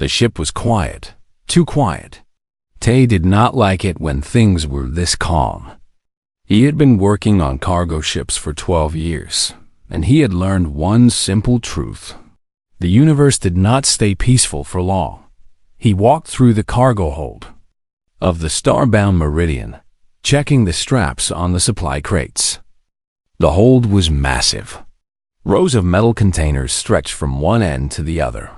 The ship was quiet, too quiet. Tay did not like it when things were this calm. He had been working on cargo ships for 12 years, and he had learned one simple truth. The universe did not stay peaceful for long. He walked through the cargo hold of the Starbound Meridian, checking the straps on the supply crates. The hold was massive. Rows of metal containers stretched from one end to the other.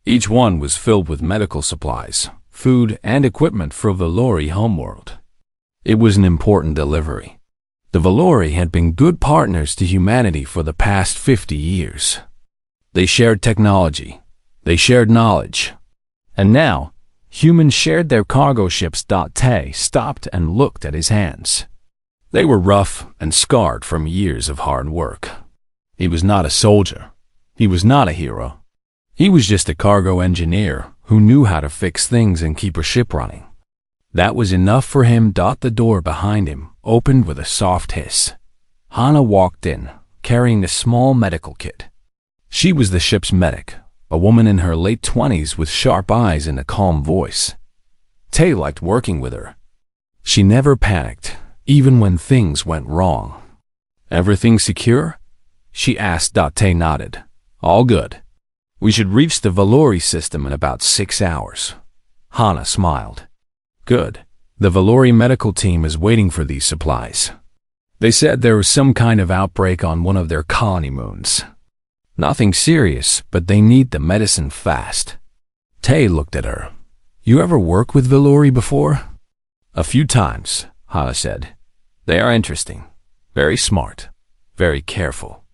Each one was filled with medical supplies, food, and equipment for Valori homeworld. It was an important delivery. The Valori had been good partners to humanity for the past 50 years. They shared technology. They shared knowledge. And now, humans shared their cargo ships. Tay stopped and looked at his hands. They were rough and scarred from years of hard work. He was not a soldier. He was not a hero. He was just a cargo engineer who knew how to fix things and keep a ship running. That was enough for him. The door behind him opened with a soft hiss. Hana walked in, carrying a small medical kit. She was the ship's medic, a woman in her late 20s with sharp eyes and a calm voice. Tay liked working with her. She never panicked, even when things went wrong. "Everything secure?" she asked. Tay nodded. "All good. We should reach the Valori system in about 6 hours." Hana smiled. "Good. The Valori medical team is waiting for these supplies. They said there was some kind of outbreak on one of their colony moons. Nothing serious, but they need the medicine fast." Tay looked at her. "You ever worked with Valori before?" "A few times," Hana said. "They are interesting, very smart, very careful,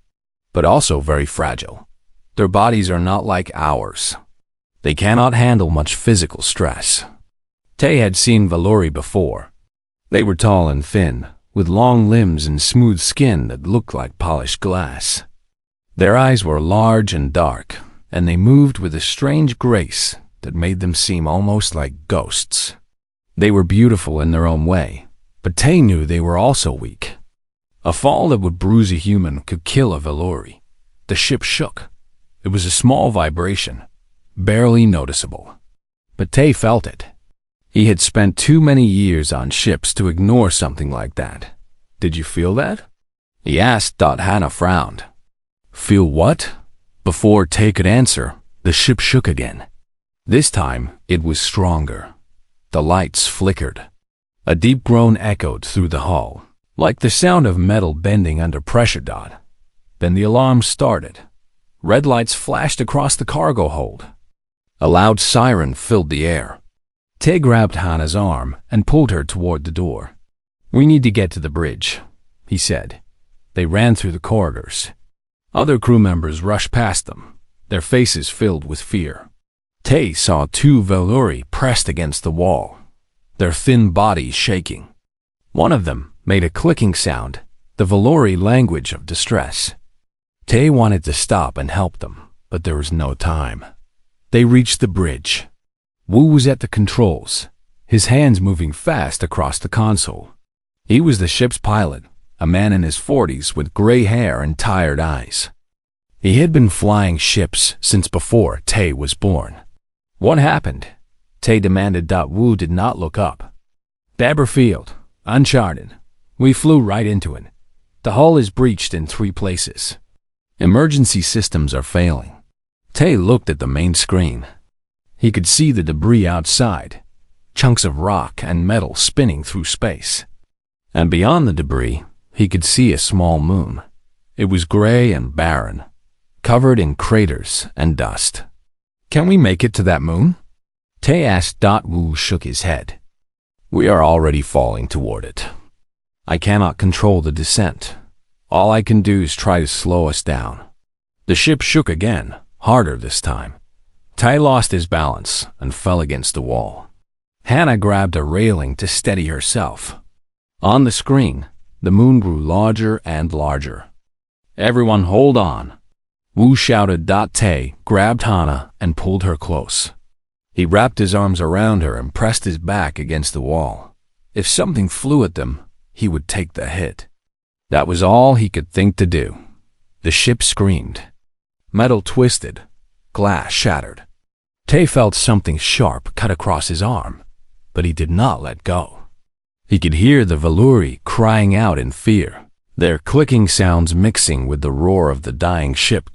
but also very fragile. Their bodies are not like ours. They cannot handle much physical stress." Tay had seen Valori before. They were tall and thin, with long limbs and smooth skin that looked like polished glass. Their eyes were large and dark, and they moved with a strange grace that made them seem almost like ghosts. They were beautiful in their own way, but Tay knew they were also weak. A fall that would bruise a human could kill a Valori. The ship shook. It was a small vibration, barely noticeable. But Tay felt it. He had spent too many years on ships to ignore something like that. "Did you feel that?" he asked. Hana frowned. "Feel what?" Before Tay could answer, the ship shook again. This time, it was stronger. The lights flickered. A deep groan echoed through the hull, like the sound of metal bending under pressure. Then the alarm started. Red lights flashed across the cargo hold. A loud siren filled the air. Tay grabbed Hana's arm and pulled her toward the door. "We need to get to the bridge," he said. They ran through the corridors. Other crew members rushed past them, their faces filled with fear. Tay saw 2 Valori pressed against the wall, their thin bodies shaking. One of them made a clicking sound, the Valori language of distress. Tay wanted to stop and help them, but there was no time. They reached the bridge. Wu was at the controls, his hands moving fast across the console. He was the ship's pilot, a man in his 40s with gray hair and tired eyes. He had been flying ships since before Tay was born. "What happened?" Tay demanded. Wu did not look up. "Dabber Field, uncharted. We flew right into it. The hull is breached in 3 places. Emergency systems are failing." Tay looked at the main screen. He could see the debris outside, chunks of rock and metal spinning through space. And beyond the debris, he could see a small moon. It was gray and barren, covered in craters and dust. "Can we make it to that moon?" Tay asked. Wu shook his head. "We are already falling toward it. I cannot control the descent. All I can do is try to slow us down." The ship shook again, harder this time. Tay lost his balance and fell against the wall. Hana grabbed a railing to steady herself. On the screen, the moon grew larger and larger. "Everyone hold on," Wu shouted. Tay grabbed Hana and pulled her close. He wrapped his arms around her and pressed his back against the wall. If something flew at them, he would take the hit. That was all he could think to do. The ship screamed. Metal twisted. Glass shattered. Tay felt something sharp cut across his arm, but he did not let go. He could hear the Valuri crying out in fear, their clicking sounds mixing with the roar of the dying ship.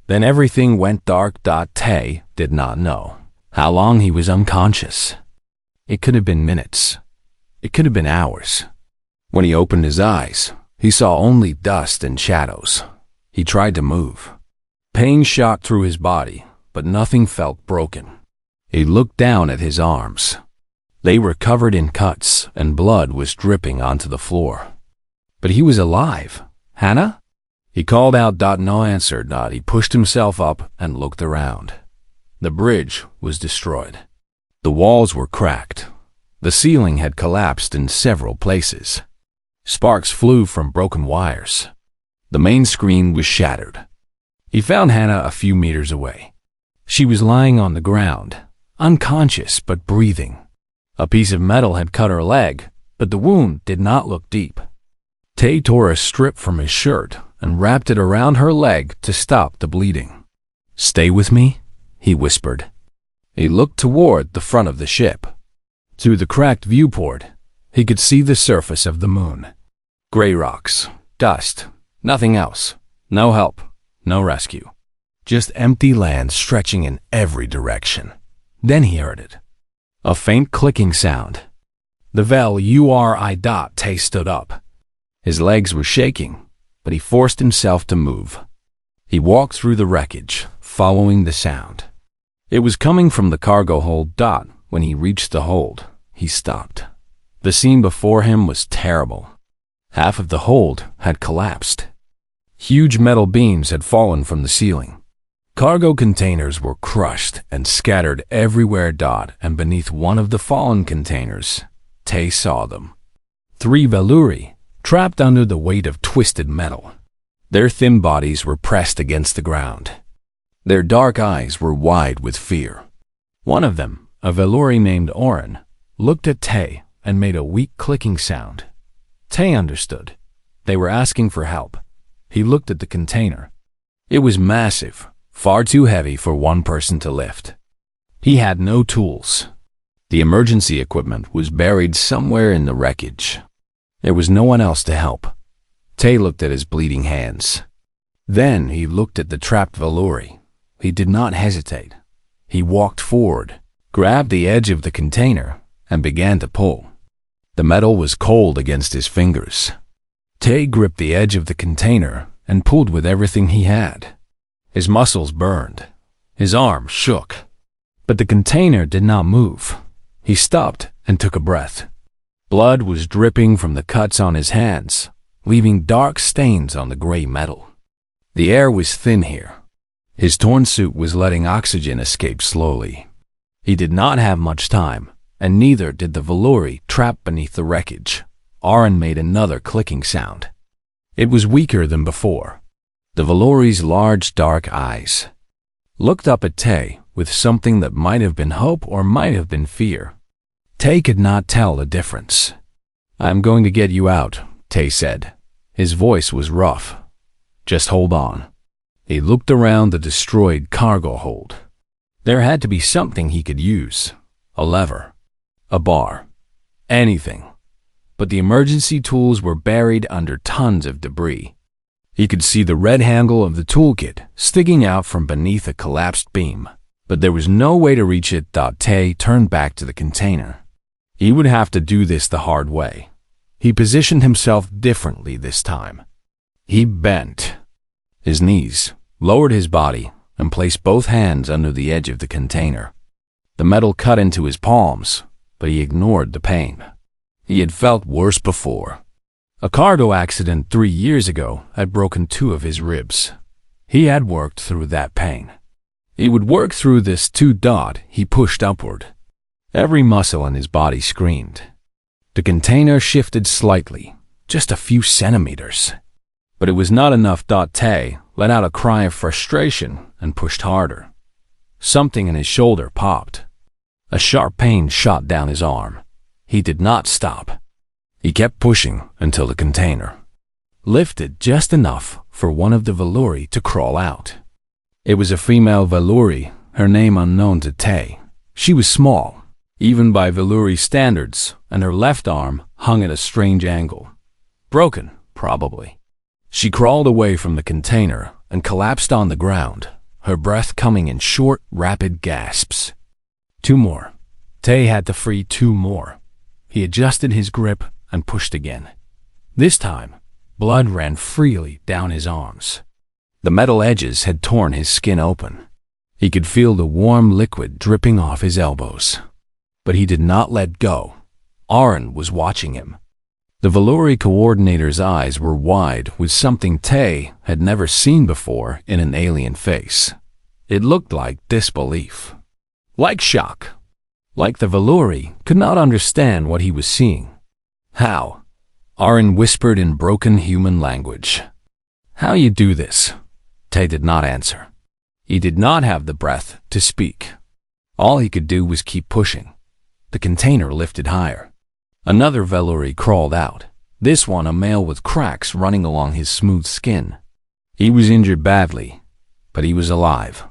Then everything went dark. Tay did not know how long he was unconscious. It could have been minutes. It could have been hours. When he opened his eyes, he saw only dust and shadows. He tried to move. Pain shot through his body, but nothing felt broken. He looked down at his arms. They were covered in cuts, and blood was dripping onto the floor. But he was alive. Hannah? He called out. No answer. He pushed himself up and looked around. The bridge was destroyed. The walls were cracked. The ceiling had collapsed in several places. Sparks flew from broken wires. The main screen was shattered. He found Hannah a few meters away. She was lying on the ground, unconscious but breathing. A piece of metal had cut her leg, but the wound did not look deep. Tay tore a strip from his shirt and wrapped it around her leg to stop the bleeding. "Stay with me," he whispered. He looked toward the front of the ship. Through the cracked viewport, he could see the surface of the moon. Gray rocks, dust, nothing else. No help, no rescue. Just empty land stretching in every direction. Then he heard it. A faint clicking sound. The Valuri. Tay stood up. His legs were shaking, but he forced himself to move. He walked through the wreckage, following the sound. It was coming from the cargo hold. When he reached the hold, he stopped. The scene before him was terrible. Half of the hold had collapsed. Huge metal beams had fallen from the ceiling. Cargo containers were crushed and scattered everywhere. And beneath one of the fallen containers, Tay saw them. 3 Valuri, trapped under the weight of twisted metal. Their thin bodies were pressed against the ground. Their dark eyes were wide with fear. One of them, a Valuri named Oren, looked at Tay and made a weak clicking sound. Tay understood. They were asking for help. He looked at the container. It was massive, far too heavy for one person to lift. He had no tools. The emergency equipment was buried somewhere in the wreckage. There was no one else to help. Tay looked at his bleeding hands. Then he looked at the trapped Valuri. He did not hesitate. He walked forward, grabbed the edge of the container, and began to pull. The metal was cold against his fingers. Tay gripped the edge of the container and pulled with everything he had. His muscles burned. His arm shook. But the container did not move. He stopped and took a breath. Blood was dripping from the cuts on his hands, leaving dark stains on the gray metal. The air was thin here. His torn suit was letting oxygen escape slowly. He did not have much time, and neither did the Valuri trapped beneath the wreckage. Oren made another clicking sound. It was weaker than before. The Valuri's large dark eyes looked up at Tay with something that might have been hope or might have been fear. Tay could not tell the difference. "I'm going to get you out," Tay said. His voice was rough. "Just hold on." He looked around the destroyed cargo hold. There had to be something he could use. A lever, a bar, anything. But the emergency tools were buried under tons of debris. He could see the red handle of the toolkit sticking out from beneath a collapsed beam, but there was no way to reach it. Tay turned back to the container. He would have to do this the hard way. He positioned himself differently this time. He bent his knees, lowered his body, and placed both hands under the edge of the container. The metal cut into his palms, but he ignored the pain. He had felt worse before. A cargo accident 3 years ago had broken 2 of his ribs. He had worked through that pain. He would work through this too. He pushed upward. Every muscle in his body screamed. The container shifted slightly, just a few centimeters. But it was not enough. Tay let out a cry of frustration and pushed harder. Something in his shoulder popped. A sharp pain shot down his arm. He did not stop. He kept pushing until the container lifted just enough for one of the Valuri to crawl out. It was a female Valuri, her name unknown to Tay. She was small, even by Valuri standards, and her left arm hung at a strange angle. Broken, probably. She crawled away from the container and collapsed on the ground, her breath coming in short, rapid gasps. 2 more. Tay had to free 2 more. He adjusted his grip and pushed again. This time, blood ran freely down his arms. The metal edges had torn his skin open. He could feel the warm liquid dripping off his elbows. But he did not let go. Aaron was watching him. The Valuri coordinator's eyes were wide with something Tay had never seen before in an alien face. It looked like disbelief. Like shock. Like the Valuri could not understand what he was seeing. How? Aaron whispered in broken human language. How you do this? Tay did not answer. He did not have the breath to speak. All he could do was keep pushing. The container lifted higher. Another Valuri crawled out, this one a male with cracks running along his smooth skin. He was injured badly, but he was alive.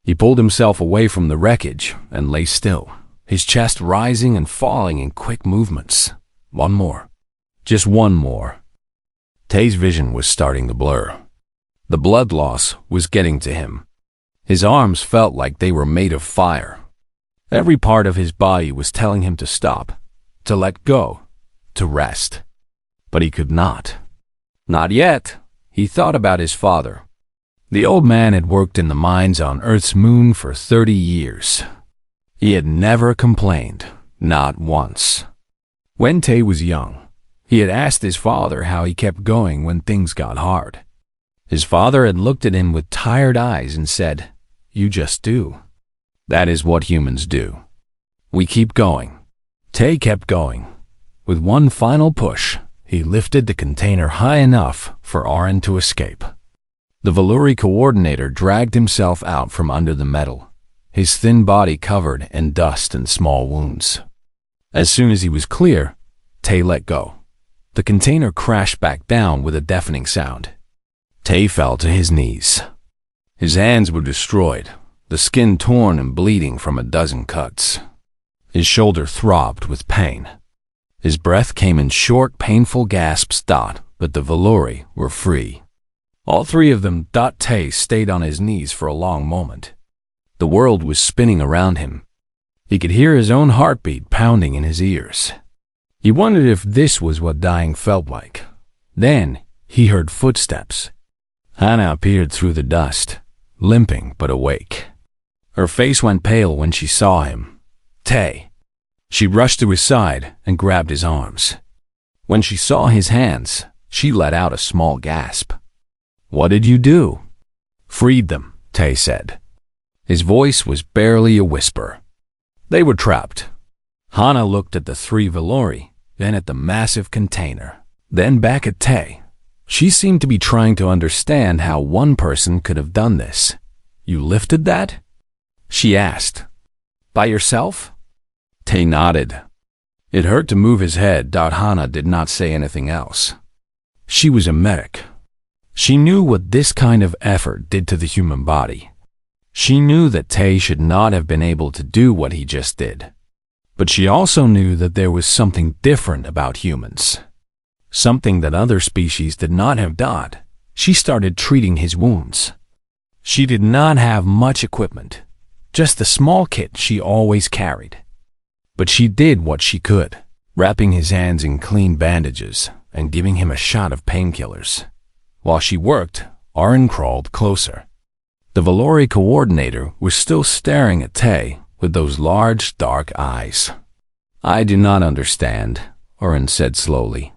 He pulled himself away from the wreckage and lay still, his chest rising and falling in quick movements. 1 more. Just 1 more. Tay's vision was starting to blur. The blood loss was getting to him. His arms felt like they were made of fire. Every part of his body was telling him to stop, to let go, to rest. But he could not. Not yet. He thought about his father. The old man had worked in the mines on Earth's moon for 30 years. He had never complained, not once. When Tay was young, he had asked his father how he kept going when things got hard. His father had looked at him with tired eyes and said, "You just do." That is what humans do. We keep going. Tay kept going. With one final push, he lifted the container high enough for Aaron to escape. The Valuri coordinator dragged himself out from under the metal, his thin body covered in dust and small wounds. As soon as he was clear, Tay let go. The container crashed back down with a deafening sound. Tay fell to his knees. His hands were destroyed, the skin torn and bleeding from a dozen cuts. His shoulder throbbed with pain. His breath came in short, painful gasps. But the Valuri were free. All 3 of them. Tay stayed on his knees for a long moment. The world was spinning around him. He could hear his own heartbeat pounding in his ears. He wondered if this was what dying felt like. Then he heard footsteps. Hannah appeared through the dust, limping but awake. Her face went pale when she saw him. Tay. She rushed to his side and grabbed his arms. When she saw his hands, she let out a small gasp. "What did you do?" "Freed them," Tay said. His voice was barely a whisper. They were trapped. Hannah looked at the 3 Valuri, then at the massive container, then back at Tay. She seemed to be trying to understand how one person could have done this. "You lifted that?" she asked. "By yourself?" Tay nodded. It hurt to move his head. Hannah did not say anything else. She was a medic. She knew what this kind of effort did to the human body. She knew that Tay should not have been able to do what he just did. But she also knew that there was something different about humans. Something that other species did not have done. She started treating his wounds. She did not have much equipment, just the small kit she always carried. But she did what she could, wrapping his hands in clean bandages and giving him a shot of painkillers. While she worked, Aaron crawled closer. The Valuri coordinator was still staring at Tay with those large, dark eyes. "I do not understand," Aaron said slowly.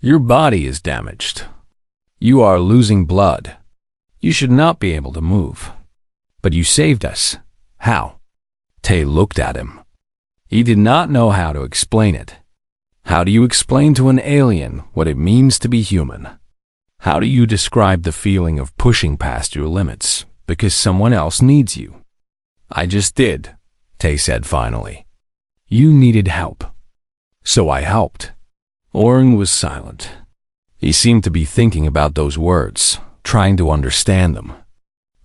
"Your body is damaged. You are losing blood. You should not be able to move. But you saved us. How?" Tay looked at him. He did not know how to explain it. How do you explain to an alien what it means to be human? How do you describe the feeling of pushing past your limits because someone else needs you? "I just did," Tay said finally. "You needed help. So I helped." Aaron was silent. He seemed to be thinking about those words, trying to understand them.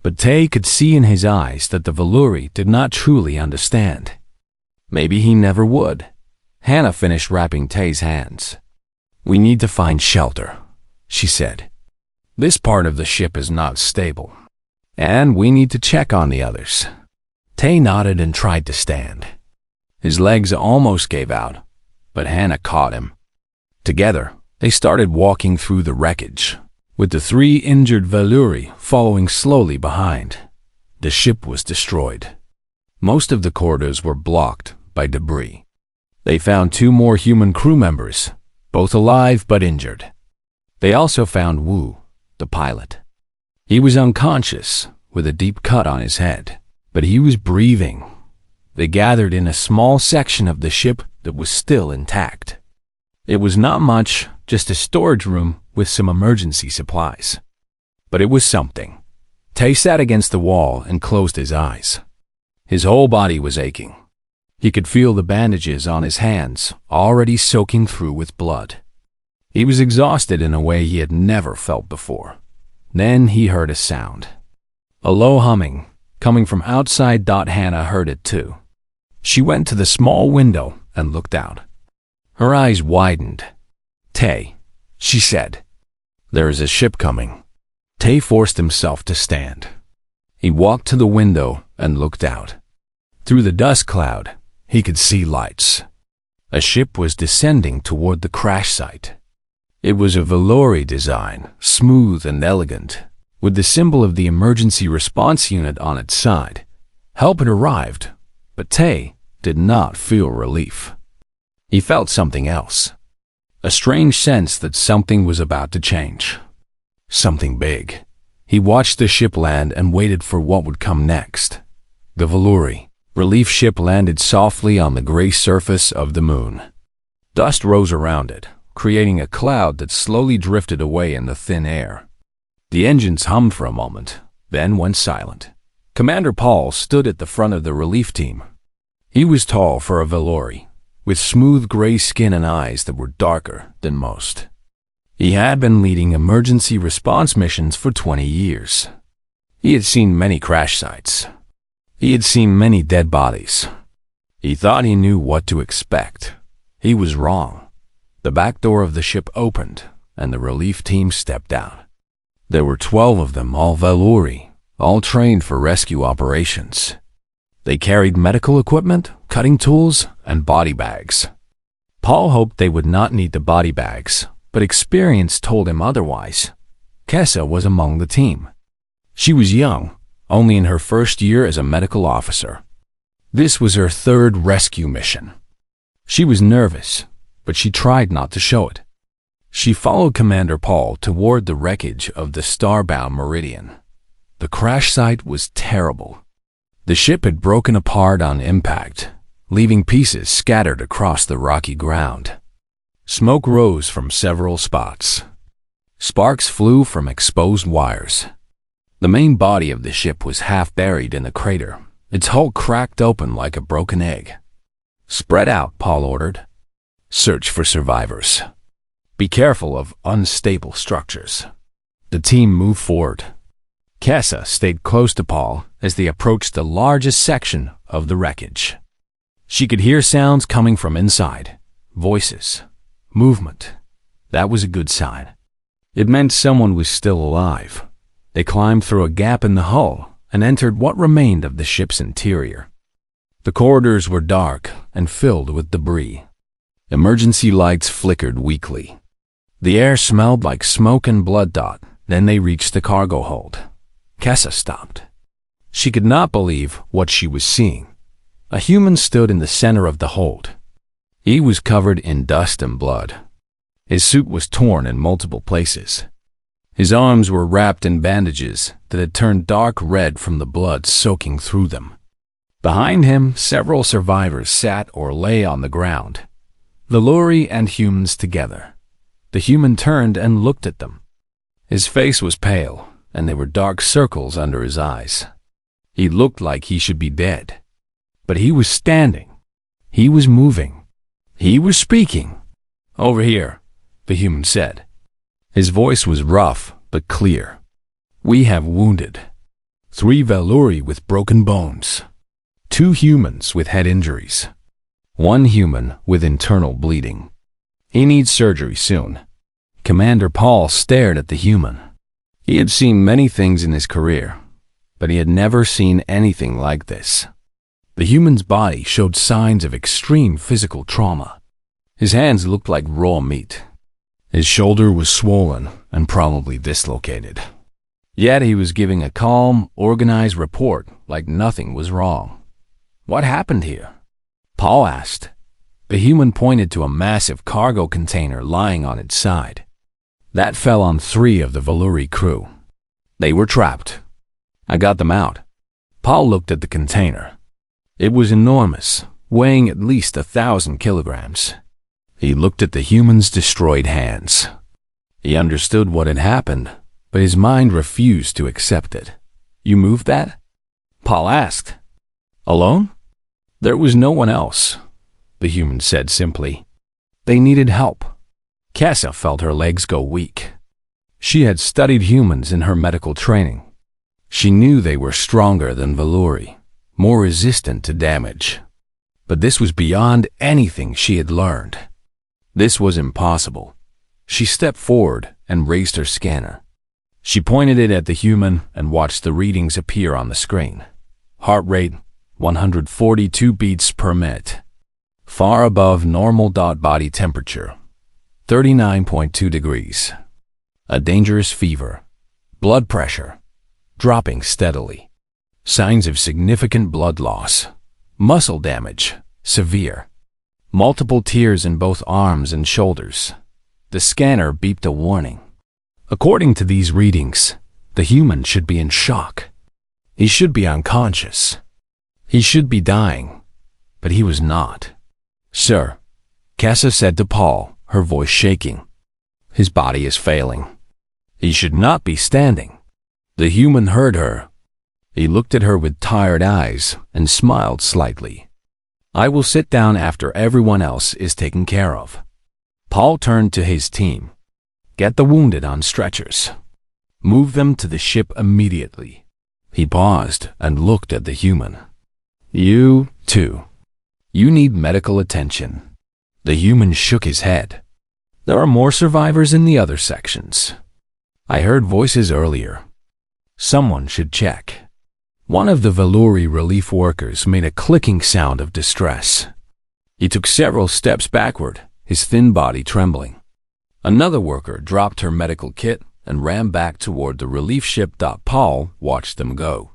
But Tay could see in his eyes that the Valuri did not truly understand. Maybe he never would. Hannah finished wrapping Tay's hands. "We need to find shelter," she said. "This part of the ship is not stable, and we need to check on the others." Tay nodded and tried to stand. His legs almost gave out, but Hannah caught him. Together, they started walking through the wreckage, with the 3 injured Valuri following slowly behind. The ship was destroyed. Most of the corridors were blocked by debris. They found 2 more human crew members, both alive but injured. They also found Wu, the pilot. He was unconscious, with a deep cut on his head, but he was breathing. They gathered in a small section of the ship that was still intact. It was not much, just a storage room with some emergency supplies. But it was something. Tay sat against the wall and closed his eyes. His whole body was aching. He could feel the bandages on his hands already soaking through with blood. He was exhausted in a way he had never felt before. Then he heard a sound. A low humming, coming from outside. Hannah heard it too. She went to the small window and looked out. Her eyes widened. "Tay," she said, "there is a ship coming." Tay forced himself to stand. He walked to the window and looked out. Through the dust cloud, he could see lights. A ship was descending toward the crash site. It was a Valori design, smooth and elegant, with the symbol of the emergency response unit on its side. Help had arrived, but Tay did not feel relief. He felt something else. A strange sense that something was about to change. Something big. He watched the ship land and waited for what would come next. The Valuri relief ship landed softly on the gray surface of the moon. Dust rose around it, creating a cloud that slowly drifted away in the thin air. The engines hummed for a moment, then went silent. Commander Paul stood at the front of the relief team. He was tall for a Valori, with smooth gray skin and eyes that were darker than most. He had been leading emergency response missions for 20 years. He had seen many crash sites. He had seen many dead bodies. He thought he knew what to expect. He was wrong. The back door of the ship opened, and the relief team stepped out. There were 12 of them, all Valori, all trained for rescue operations. They carried medical equipment, cutting tools, and body bags. Paul hoped they would not need the body bags, but experience told him otherwise. Kessa was among the team. She was young, only in her first year as a medical officer. This was her 3rd rescue mission. She was nervous, but she tried not to show it. She followed Commander Paul toward the wreckage of the Starbound Meridian. The crash site was terrible. The ship had broken apart on impact, leaving pieces scattered across the rocky ground. Smoke rose from several spots. Sparks flew from exposed wires. The main body of the ship was half buried in the crater, its hull cracked open like a broken egg. "Spread out," Paul ordered. "Search for survivors. Be careful of unstable structures." The team moved forward. Kessa stayed close to Paul as they approached the largest section of the wreckage. She could hear sounds coming from inside, voices, movement. That was a good sign. It meant someone was still alive. They climbed through a gap in the hull and entered what remained of the ship's interior. The corridors were dark and filled with debris. Emergency lights flickered weakly. The air smelled like smoke and blood. Then they reached the cargo hold. Kessa stopped. She could not believe what she was seeing. A human stood in the center of the hold. He was covered in dust and blood. His suit was torn in multiple places. His arms were wrapped in bandages that had turned dark red from the blood soaking through them. Behind him, several survivors sat or lay on the ground, Valori and humans together. The human turned and looked at them. His face was pale, and there were dark circles under his eyes. He looked like he should be dead. But he was standing. He was moving. He was speaking. "Over here," the human said. His voice was rough but clear. "We have wounded." 3 Valuri with broken bones, 2 humans with head injuries, 1 human with internal bleeding. He needs surgery soon. Commander Paul stared at the human. He had seen many things in his career, but he had never seen anything like this. The human's body showed signs of extreme physical trauma. His hands looked like raw meat. His shoulder was swollen and probably dislocated. Yet he was giving a calm, organized report like nothing was wrong. What happened here? Paul asked. The human pointed to a massive cargo container lying on its side. That fell on 3 of the Valuri crew. They were trapped. I got them out. Paul looked at the container. It was enormous, weighing at least 1,000 kilograms. He looked at the human's destroyed hands. He understood what had happened, but his mind refused to accept it. You moved that? Paul asked. Alone? There was no one else, the human said simply. They needed help. Kessa felt her legs go weak. She had studied humans in her medical training. She knew they were stronger than Valuri, more resistant to damage. But this was beyond anything she had learned. This was impossible. She stepped forward and raised her scanner. She pointed it at the human and watched the readings appear on the screen. Heart rate, 142 beats per minute. Far above normal. Body temperature, 39.2 degrees. A dangerous fever. Blood pressure, dropping steadily. Signs of significant blood loss. Muscle damage, severe. Multiple tears in both arms and shoulders. The scanner beeped a warning. According to these readings, the human should be in shock. He should be unconscious. He should be dying, but he was not. Sir, Kessa said to Paul, her voice shaking. His body is failing. He should not be standing. The human heard her. He looked at her with tired eyes and smiled slightly. I will sit down after everyone else is taken care of. Paul turned to his team. Get the wounded on stretchers. Move them to the ship immediately. He paused and looked at the human. You, too. You need medical attention. The human shook his head. There are more survivors in the other sections. I heard voices earlier. Someone should check. One of the Valuri relief workers made a clicking sound of distress. He took several steps backward, his thin body trembling. Another worker dropped her medical kit and ran back toward the relief ship. Paul watched them go.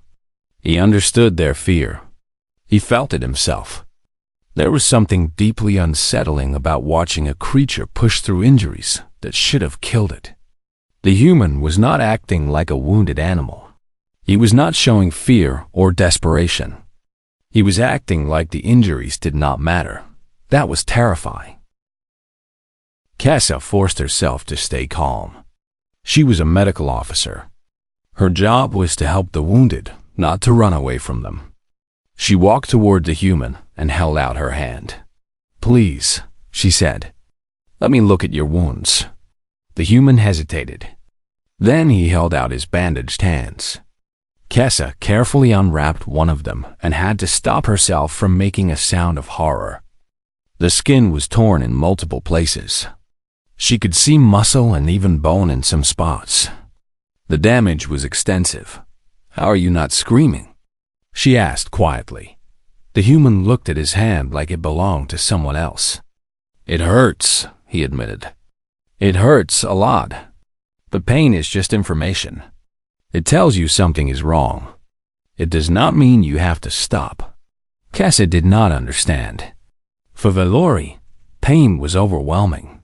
He understood their fear. He felt it himself. There was something deeply unsettling about watching a creature push through injuries that should have killed it. The human was not acting like a wounded animal. He was not showing fear or desperation. He was acting like the injuries did not matter. That was terrifying. Kessa forced herself to stay calm. She was a medical officer. Her job was to help the wounded, not to run away from them. She walked toward the human and held out her hand. Please, she said. Let me look at your wounds. The human hesitated. Then he held out his bandaged hands. Kessa carefully unwrapped one of them and had to stop herself from making a sound of horror. The skin was torn in multiple places. She could see muscle and even bone in some spots. The damage was extensive. How are you not screaming? She asked quietly. The human looked at his hand like it belonged to someone else. It hurts, he admitted. It hurts a lot. But pain is just information. It tells you something is wrong. It does not mean you have to stop. Kessa did not understand. For Valuri, pain was overwhelming.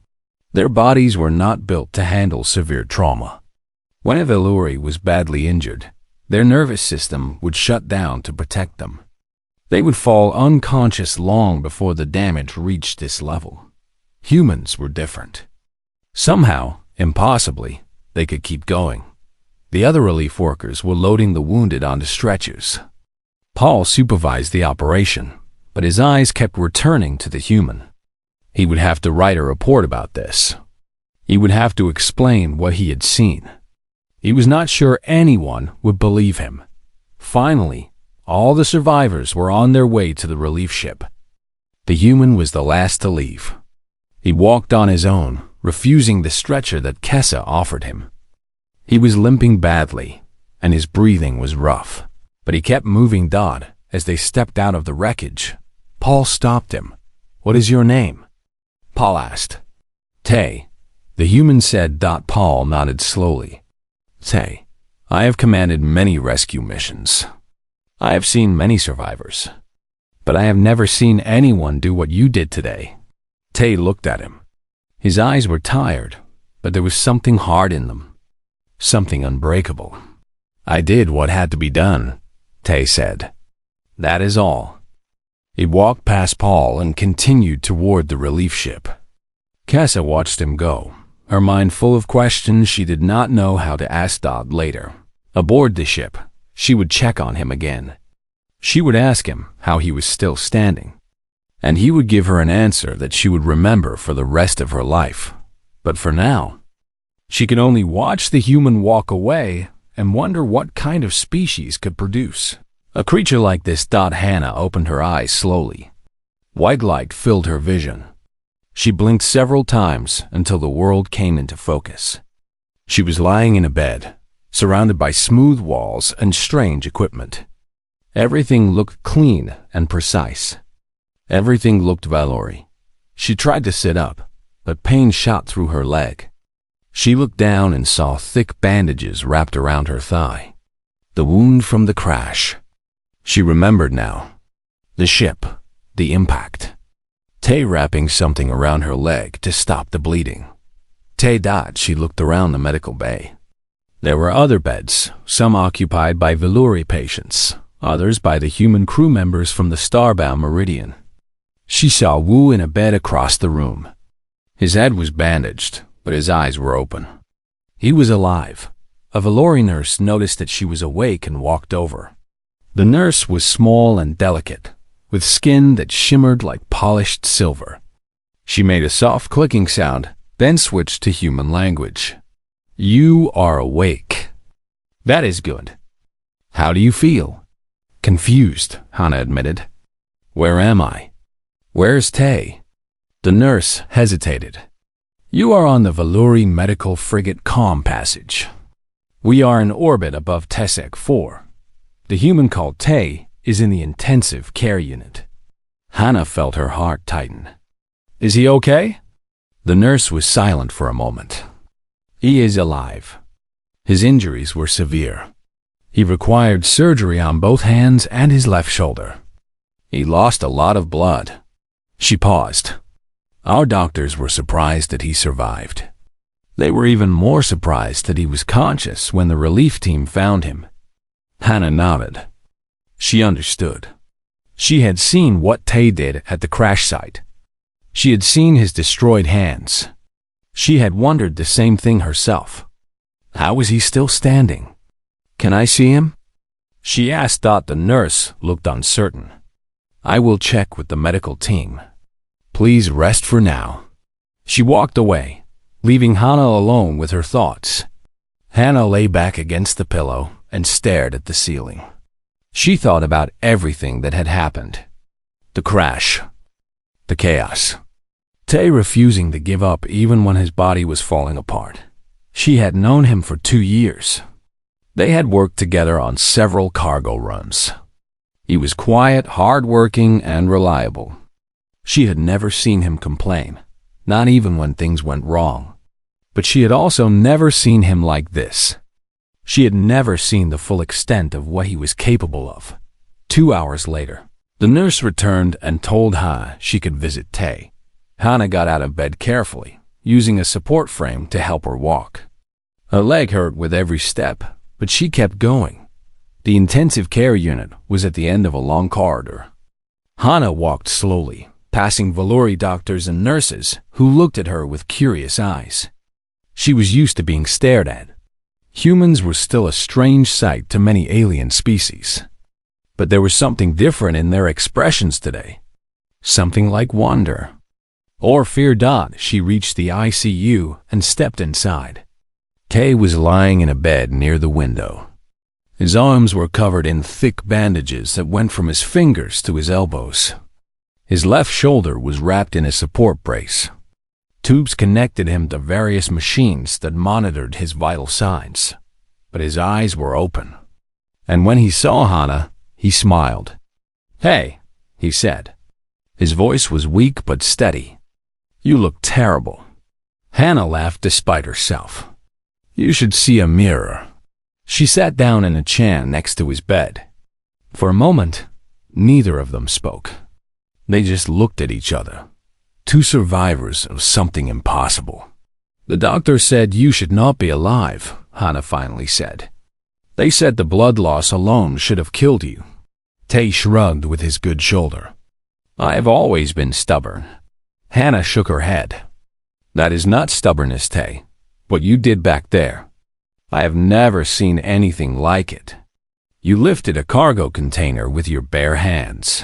Their bodies were not built to handle severe trauma. When a Valuri was badly injured, their nervous system would shut down to protect them. They would fall unconscious long before the damage reached this level. Humans were different. Somehow, impossibly, they could keep going. The other relief workers were loading the wounded onto stretchers. Paul supervised the operation, but his eyes kept returning to the human. He would have to write a report about this. He would have to explain what he had seen. He was not sure anyone would believe him. Finally, all the survivors were on their way to the relief ship. The human was the last to leave. He walked on his own, refusing the stretcher that Kessa offered him. He was limping badly, and his breathing was rough, but he kept moving. As they stepped out of the wreckage, Paul stopped him. "What is your name?" Paul asked. "Tay," the human said. Paul nodded slowly. "Tay, I have commanded many rescue missions. I have seen many survivors, but I have never seen anyone do what you did today." Tay looked at him. His eyes were tired, but there was something hard in them, something unbreakable. "I did what had to be done," Tay said. "That is all." He walked past Paul and continued toward the relief ship. Kessa watched him go, her mind full of questions she did not know how to ask. Later, aboard the ship, she would check on him again. She would ask him how he was still standing, and he would give her an answer that she would remember for the rest of her life. But for now, she could only watch the human walk away and wonder what kind of species could produce a creature like this. Hannah opened her eyes slowly. White light filled her vision. She blinked several times until the world came into focus. She was lying in a bed, surrounded by smooth walls and strange equipment. Everything looked clean and precise. Everything looked Valori. She tried to sit up, but pain shot through her leg. She looked down and saw thick bandages wrapped around her thigh. The wound from the crash. She remembered now. The ship, the impact. Tay wrapping something around her leg to stop the bleeding. Tay. She looked around the medical bay. There were other beds, some occupied by Valori patients, others by the human crew members from the Starbound Meridian. She saw Wu in a bed across the room. His head was bandaged, but his eyes were open. He was alive. A Valori nurse noticed that she was awake and walked over. The nurse was small and delicate, with skin that shimmered like polished silver. She made a soft clicking sound, then switched to human language. "You are awake. That is good. How do you feel?" "Confused," Hannah admitted. "Where am I? Where's Tay?" The nurse hesitated. "You are on the Valori medical frigate Calm Passage. We are in orbit above Tesek 4. The human called Tay is in the intensive care unit." Hannah felt her heart tighten. "Is he okay?" The nurse was silent for a moment. "He is alive. His injuries were severe. He required surgery on both hands and his left shoulder. He lost a lot of blood." She paused. "Our doctors were surprised that he survived. They were even more surprised that he was conscious when the relief team found him." Hannah nodded. She understood. She had seen what Tay did at the crash site. She had seen his destroyed hands. She had wondered the same thing herself. How was he still standing? "Can I see him?" she asked. The nurse looked uncertain. "I will check with the medical team. Please rest for now." She walked away, leaving Hannah alone with her thoughts. Hannah lay back against the pillow and stared at the ceiling. She thought about everything that had happened. The crash. The chaos. Tay refusing to give up even when his body was falling apart. She had known him for 2 years. They had worked together on several cargo runs. He was quiet, hard-working, and reliable. She had never seen him complain, not even when things went wrong. But she had also never seen him like this. She had never seen the full extent of what he was capable of. 2 hours later, the nurse returned and told Hannah she could visit Tay. Hannah got out of bed carefully, using a support frame to help her walk. Her leg hurt with every step, but she kept going. The intensive care unit was at the end of a long corridor. Hannah walked slowly, passing Valori doctors and nurses who looked at her with curious eyes. She was used to being stared at. Humans were still a strange sight to many alien species. But there was something different in their expressions today. Something like wonder. Or fear. She reached the ICU and stepped inside. Tay was lying in a bed near the window. His arms were covered in thick bandages that went from his fingers to his elbows. His left shoulder was wrapped in a support brace. Tubes connected him to various machines that monitored his vital signs, but his eyes were open. And when he saw Hannah, he smiled. "Hey," he said. His voice was weak but steady. "You look terrible." Hannah laughed despite herself. "You should see a mirror." She sat down in a chair next to his bed. For a moment, neither of them spoke. They just looked at each other. Two survivors of something impossible. "The doctor said you should not be alive," Hannah finally said. "They said the blood loss alone should have killed you." Tay shrugged with his good shoulder. "I have always been stubborn." Hannah shook her head. "That is not stubbornness, Tay. What you did back there. I have never seen anything like it. You lifted a cargo container with your bare hands.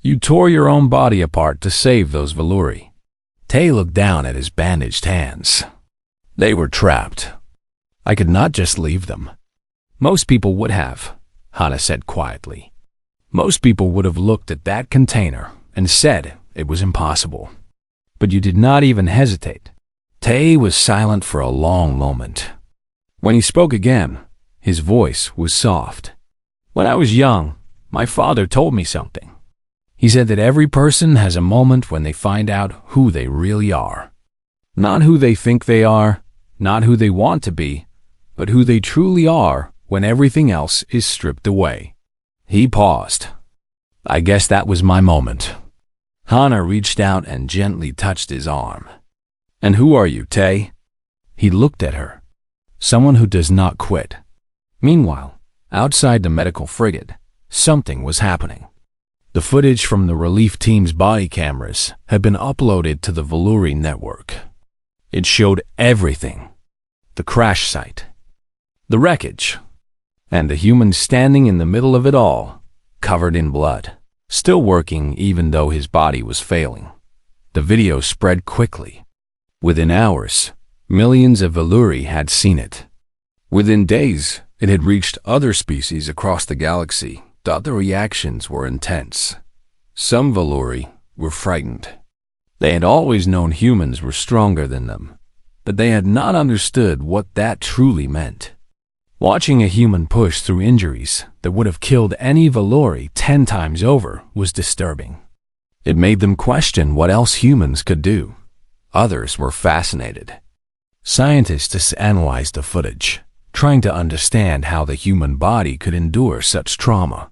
You tore your own body apart to save those Valuri." Tay looked down at his bandaged hands. "They were trapped. I could not just leave them." "Most people would have," Hannah said quietly. "Most people would have looked at that container and said it was impossible. But you did not even hesitate." Tay was silent for a long moment. When he spoke again, his voice was soft. "When I was young, my father told me something. He said that every person has a moment when they find out who they really are. Not who they think they are, not who they want to be, but who they truly are when everything else is stripped away." He paused. "I guess that was my moment." Hannah reached out and gently touched his arm. "And who are you, Tay?" He looked at her. Someone who does not quit. Meanwhile, outside the medical frigate, something was happening. The footage from the relief team's body cameras had been uploaded to the Valuri network. It showed everything. The crash site, the wreckage, and the human standing in the middle of it all, covered in blood, still working even though his body was failing. The video spread quickly. Within hours, millions of Valuri had seen it. Within days, it had reached other species across the galaxy. The reactions were intense. Some Valuri were frightened. They had always known humans were stronger than them, but they had not understood what that truly meant. Watching a human push through injuries that would have killed any Valuri 10 times over was disturbing. It made them question what else humans could do. Others were fascinated. Scientists analyzed the footage, trying to understand how the human body could endure such trauma.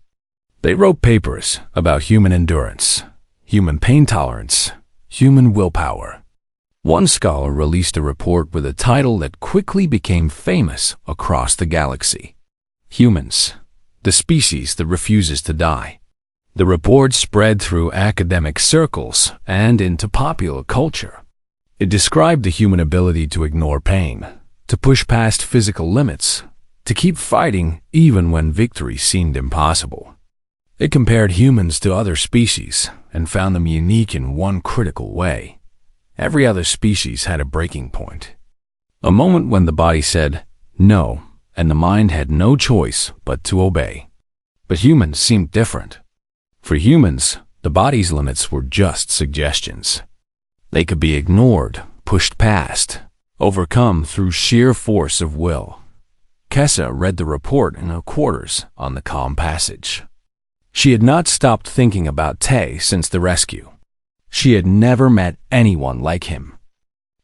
They wrote papers about human endurance, human pain tolerance, human willpower. One scholar released a report with a title that quickly became famous across the galaxy. Humans, the species that refuses to die. The report spread through academic circles and into popular culture. It described the human ability to ignore pain, to push past physical limits, to keep fighting even when victory seemed impossible. It compared humans to other species and found them unique in one critical way. Every other species had a breaking point. A moment when the body said no, and the mind had no choice but to obey. But humans seemed different. For humans, the body's limits were just suggestions. They could be ignored, pushed past, overcome through sheer force of will. Kessa read the report in her quarters on the calm passage. She had not stopped thinking about Tay since the rescue. She had never met anyone like him.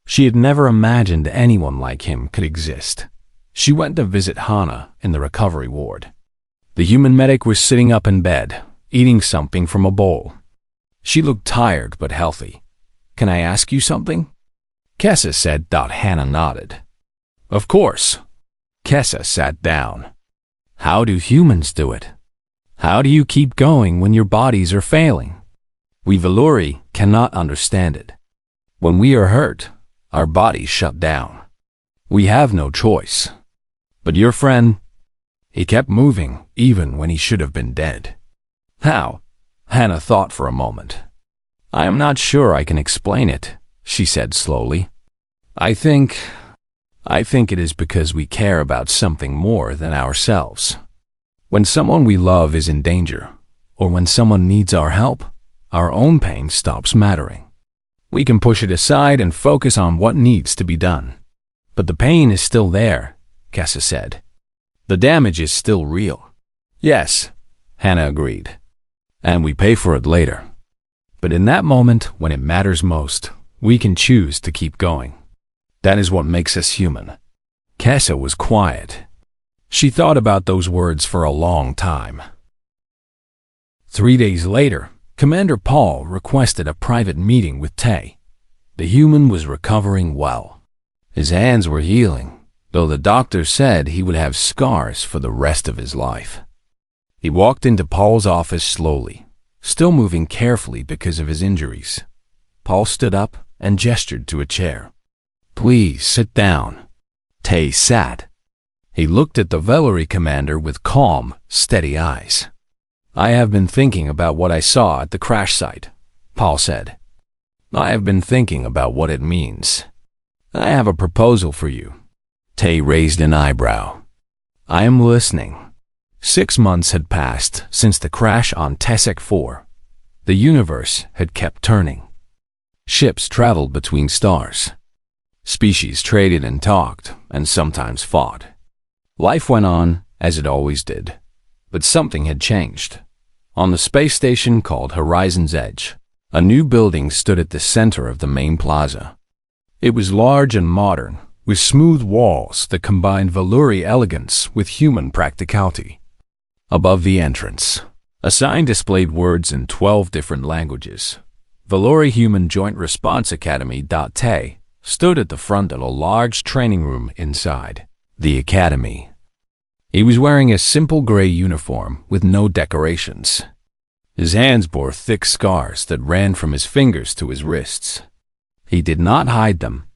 She had never imagined anyone like him could exist. She went to visit Hannah in the recovery ward. The human medic was sitting up in bed, eating something from a bowl. She looked tired but healthy. "Can I ask you something?" Kessa said. Hannah nodded. "Of course." Kessa sat down. "How do humans do it? How do you keep going when your bodies are failing? We Valuri cannot understand it. When we are hurt, our bodies shut down. We have no choice. But your friend, he kept moving even when he should have been dead." "How?" Hannah thought for a moment. "I am not sure I can explain it," she said slowly. I think it is because we care about something more than ourselves. When someone we love is in danger, or when someone needs our help, our own pain stops mattering. We can push it aside and focus on what needs to be done. But the pain is still there, Kessa said. The damage is still real. Yes, Hannah agreed. And we pay for it later. But in that moment, when it matters most, we can choose to keep going. That is what makes us human. Kessa was quiet. She thought about those words for a long time. 3 days later, Commander Paul requested a private meeting with Tay. The human was recovering well. His hands were healing, though the doctor said he would have scars for the rest of his life. He walked into Paul's office slowly, still moving carefully because of his injuries. Paul stood up and gestured to a chair. "Please sit down." Tay sat. He looked at the Vellery commander with calm, steady eyes. "I have been thinking about what I saw at the crash site," Paul said. "I have been thinking about what it means. I have a proposal for you." Tay raised an eyebrow. "I am listening." 6 months had passed since the crash on Tesek 4. The universe had kept turning. Ships traveled between stars. Species traded and talked, and sometimes fought. Life went on as it always did. But something had changed. On the space station called Horizon's Edge, a new building stood at the center of the main plaza. It was large and modern, with smooth walls that combined Vellery elegance with human practicality. Above the entrance, a sign displayed words in 12 different languages. Vellery Human Joint Response Academy. Tay stood at the front of a large training room inside the academy. He was wearing a simple gray uniform with no decorations. His hands bore thick scars that ran from his fingers to his wrists. He did not hide them.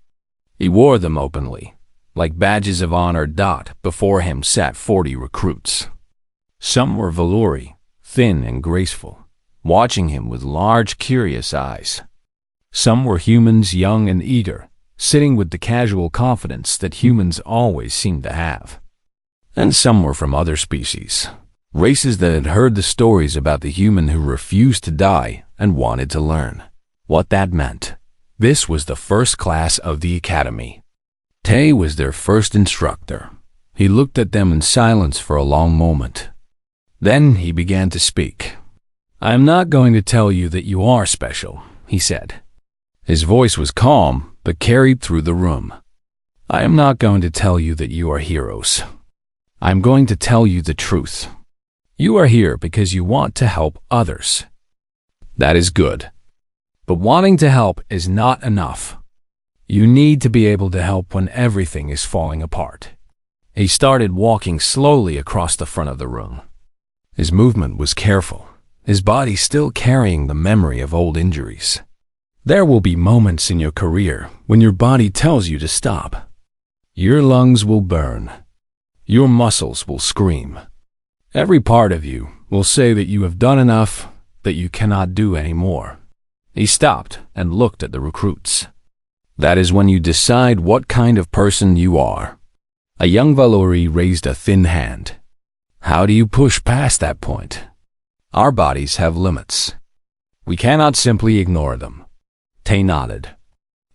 He wore them openly, like badges of honor. Before him sat 40 recruits. Some were Vellery, thin and graceful, watching him with large, curious eyes. Some were humans, young and eager, sitting with the casual confidence that humans always seem to have. And some were from other species, races that had heard the stories about the human who refused to die and wanted to learn what that meant. This was the first class of the academy. Tay was their first instructor. He looked at them in silence for a long moment. Then he began to speak. "I am not going to tell you that you are special," he said. His voice was calm, but carried through the room. "I am not going to tell you that you are heroes. I am going to tell you the truth. You are here because you want to help others. That is good. But wanting to help is not enough. You need to be able to help when everything is falling apart." He started walking slowly across the front of the room. His movement was careful, his body still carrying the memory of old injuries. There will be moments in your career when your body tells you to stop. Your lungs will burn. Your muscles will scream. Every part of you will say that you have done enough, that you cannot do any more. He stopped and looked at the recruits. That is when you decide what kind of person you are. A young Vellery raised a thin hand. How do you push past that point? Our bodies have limits. We cannot simply ignore them. Tay nodded.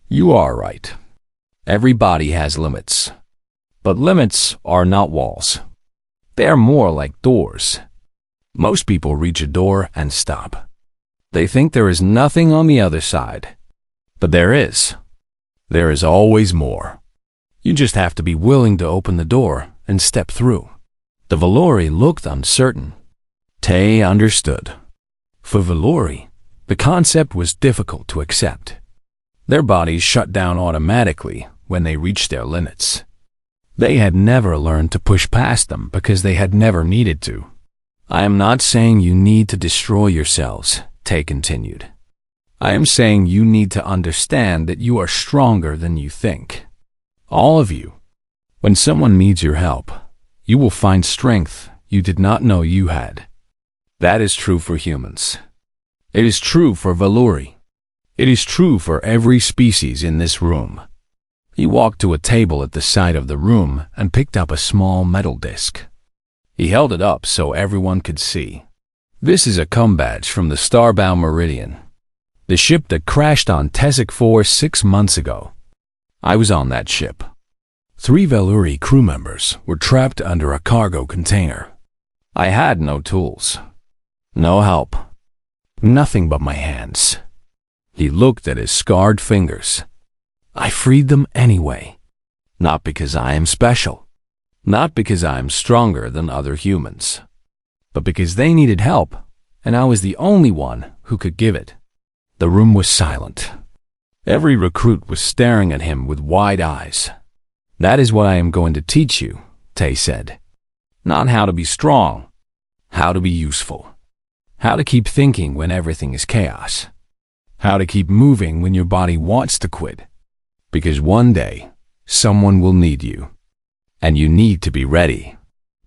You are right. Every body has limits. But limits are not walls. They are more like doors. Most people reach a door and stop. They think there is nothing on the other side. But there is. There is always more. You just have to be willing to open the door and step through. The Vellery looked uncertain. Tay understood. For Vellery, the concept was difficult to accept. Their bodies shut down automatically when they reached their limits. They had never learned to push past them because they had never needed to. I am not saying you need to destroy yourselves, Tay continued. I am saying you need to understand that you are stronger than you think. All of you. When someone needs your help, you will find strength you did not know you had. That is true for humans. It is true for Vellery. It is true for every species in this room. He walked to a table at the side of the room and picked up a small metal disc. He held it up so everyone could see. This is a cum badge from the Starbound Meridian, the ship that crashed on Tesic 4 6 months ago. I was on that ship. 3 Valuri crew members were trapped under a cargo container. I had no tools, no help, nothing but my hands. He looked at his scarred fingers. I freed them anyway, not because I am special, not because I am stronger than other humans, but because they needed help, and I was the only one who could give it. The room was silent. Every recruit was staring at him with wide eyes. That is what I am going to teach you, Tay said. Not how to be strong, how to be useful. How to keep thinking when everything is chaos. How to keep moving when your body wants to quit. Because one day, someone will need you. And you need to be ready.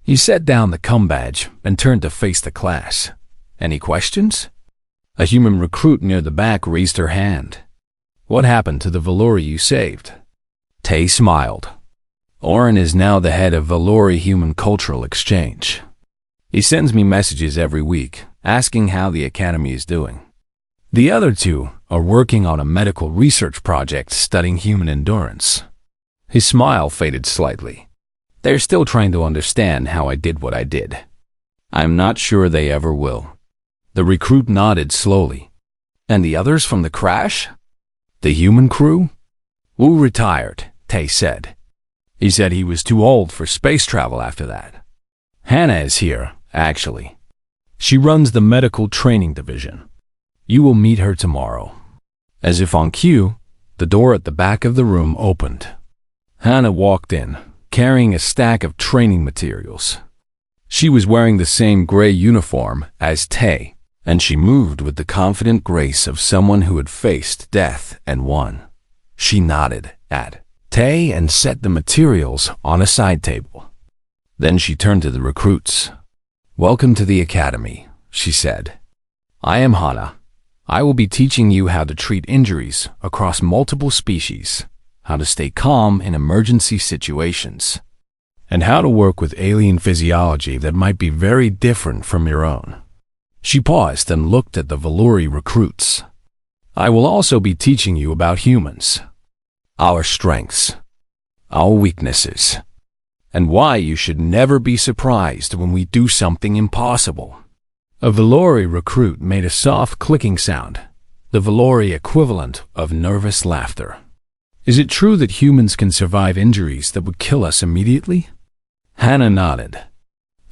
He set down the cum badge and turned to face the class. Any questions? A human recruit near the back raised her hand. What happened to the Valori you saved? Tay smiled. Oren is now the head of Valori Human Cultural Exchange. He sends me messages every week, asking how the Academy is doing. The other 2 are working on a medical research project studying human endurance. His smile faded slightly. They're still trying to understand how I did what I did. I'm not sure they ever will. The recruit nodded slowly. And the others from the crash? The human crew? Wu retired, Tay said. He said he was too old for space travel after that. Hannah is here, actually. She runs the medical training division. You will meet her tomorrow. As if on cue, the door at the back of the room opened. Hannah walked in, carrying a stack of training materials. She was wearing the same gray uniform as Tay, and she moved with the confident grace of someone who had faced death and won. She nodded at Tay and set the materials on a side table. Then she turned to the recruits. Welcome to the Academy, she said. I am Hana. I will be teaching you how to treat injuries across multiple species, how to stay calm in emergency situations, and how to work with alien physiology that might be very different from your own. She paused and looked at the Valori recruits. I will also be teaching you about humans, our strengths, our weaknesses, and why you should never be surprised when we do something impossible. A Valori recruit made a soft clicking sound, the Valori equivalent of nervous laughter. Is it true that humans can survive injuries that would kill us immediately? Hannah nodded.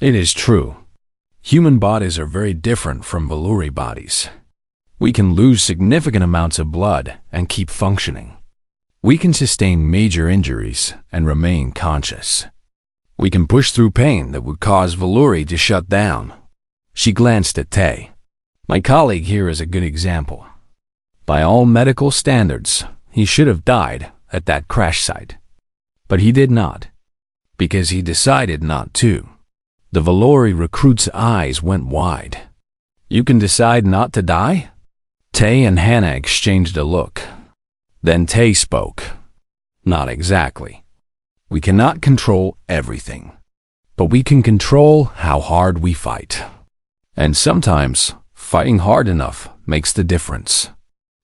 It is true. Human bodies are very different from Valori bodies. We can lose significant amounts of blood and keep functioning. We can sustain major injuries and remain conscious. We can push through pain that would cause Valori to shut down. She glanced at Tay. My colleague here is a good example. By all medical standards, he should have died at that crash site. But he did not, because he decided not to. The Valori recruit's eyes went wide. You can decide not to die? Tay and Hannah exchanged a look. Then Tay spoke. Not exactly. We cannot control everything, but we can control how hard we fight. And sometimes, fighting hard enough makes the difference.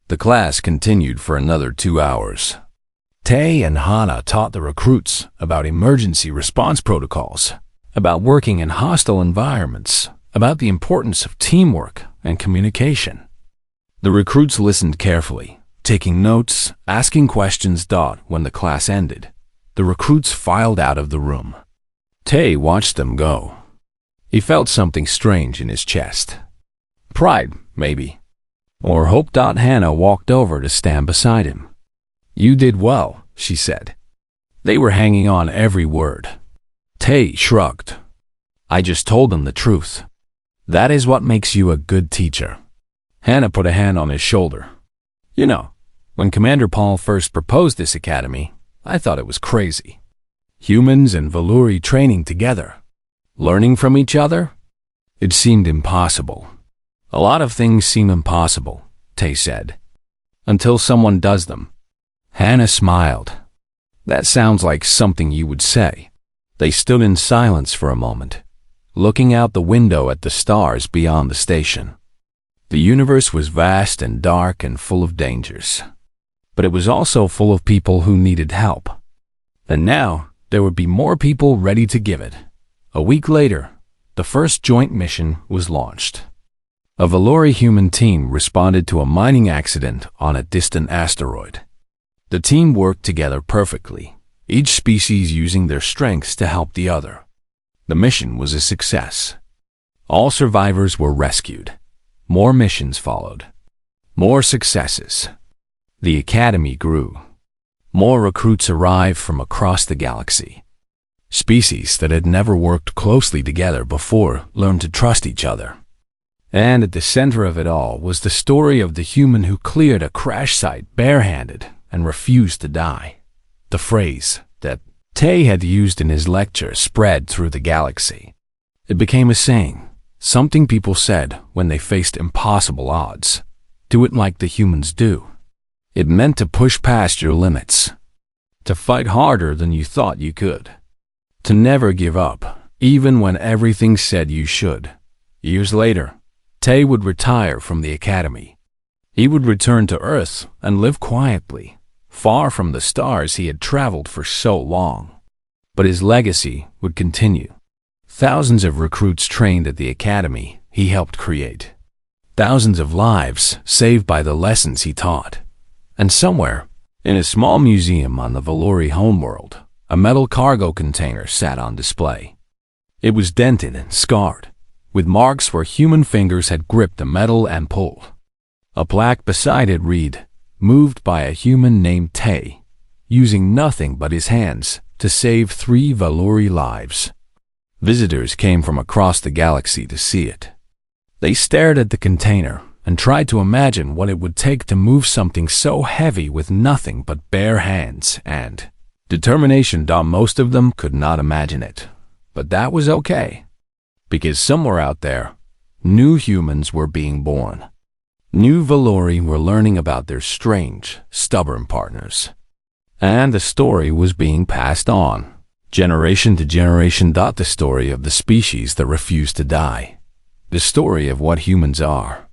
The class continued for another 2 hours. Tay and Hana taught the recruits about emergency response protocols, about working in hostile environments, about the importance of teamwork and communication. The recruits listened carefully, taking notes, asking questions. When the class ended, the recruits filed out of the room. Tay watched them go. He felt something strange in his chest. Pride, maybe. Or hope. Hannah walked over to stand beside him. You did well, she said. They were hanging on every word. Tay shrugged. I just told them the truth. That is what makes you a good teacher. Hannah put a hand on his shoulder. You know, when Commander Paul first proposed this academy, I thought it was crazy. Humans and Valuri training together, learning from each other? It seemed impossible. A lot of things seem impossible, Tay said, until someone does them. Hannah smiled. That sounds like something you would say. They stood in silence for a moment, looking out the window at the stars beyond the station. The universe was vast and dark and full of dangers. But it was also full of people who needed help. And now, there would be more people ready to give it. A week later, the first joint mission was launched. A Valori human team responded to a mining accident on a distant asteroid. The team worked together perfectly, each species using their strengths to help the other. The mission was a success. All survivors were rescued. More missions followed. More successes. The academy grew. More recruits arrived from across the galaxy. Species that had never worked closely together before learned to trust each other. And at the center of it all was the story of the human who cleared a crash site barehanded and refused to die. The phrase that Tay had used in his lecture spread through the galaxy. It became a saying, something people said when they faced impossible odds. Do it like the humans do. It meant to push past your limits, to fight harder than you thought you could, to never give up, even when everything said you should. Years later, Tay would retire from the academy. He would return to Earth and live quietly, far from the stars he had traveled for so long. But his legacy would continue. Thousands of recruits trained at the academy he helped create. Thousands of lives saved by the lessons he taught. And somewhere, in a small museum on the Valori homeworld, a metal cargo container sat on display. It was dented and scarred, with marks where human fingers had gripped the metal and pulled. A plaque beside it read, "Moved by a human named Tay, using nothing but his hands to save 3 Valori lives." Visitors came from across the galaxy to see it. They stared at the container and tried to imagine what it would take to move something so heavy with nothing but bare hands and determination. Most of them could not imagine it, but that was okay, because somewhere out there, new humans were being born. New Valori were learning about their strange, stubborn partners. And the story was being passed on, generation to generation. The story of the species that refused to die. The story of what humans are.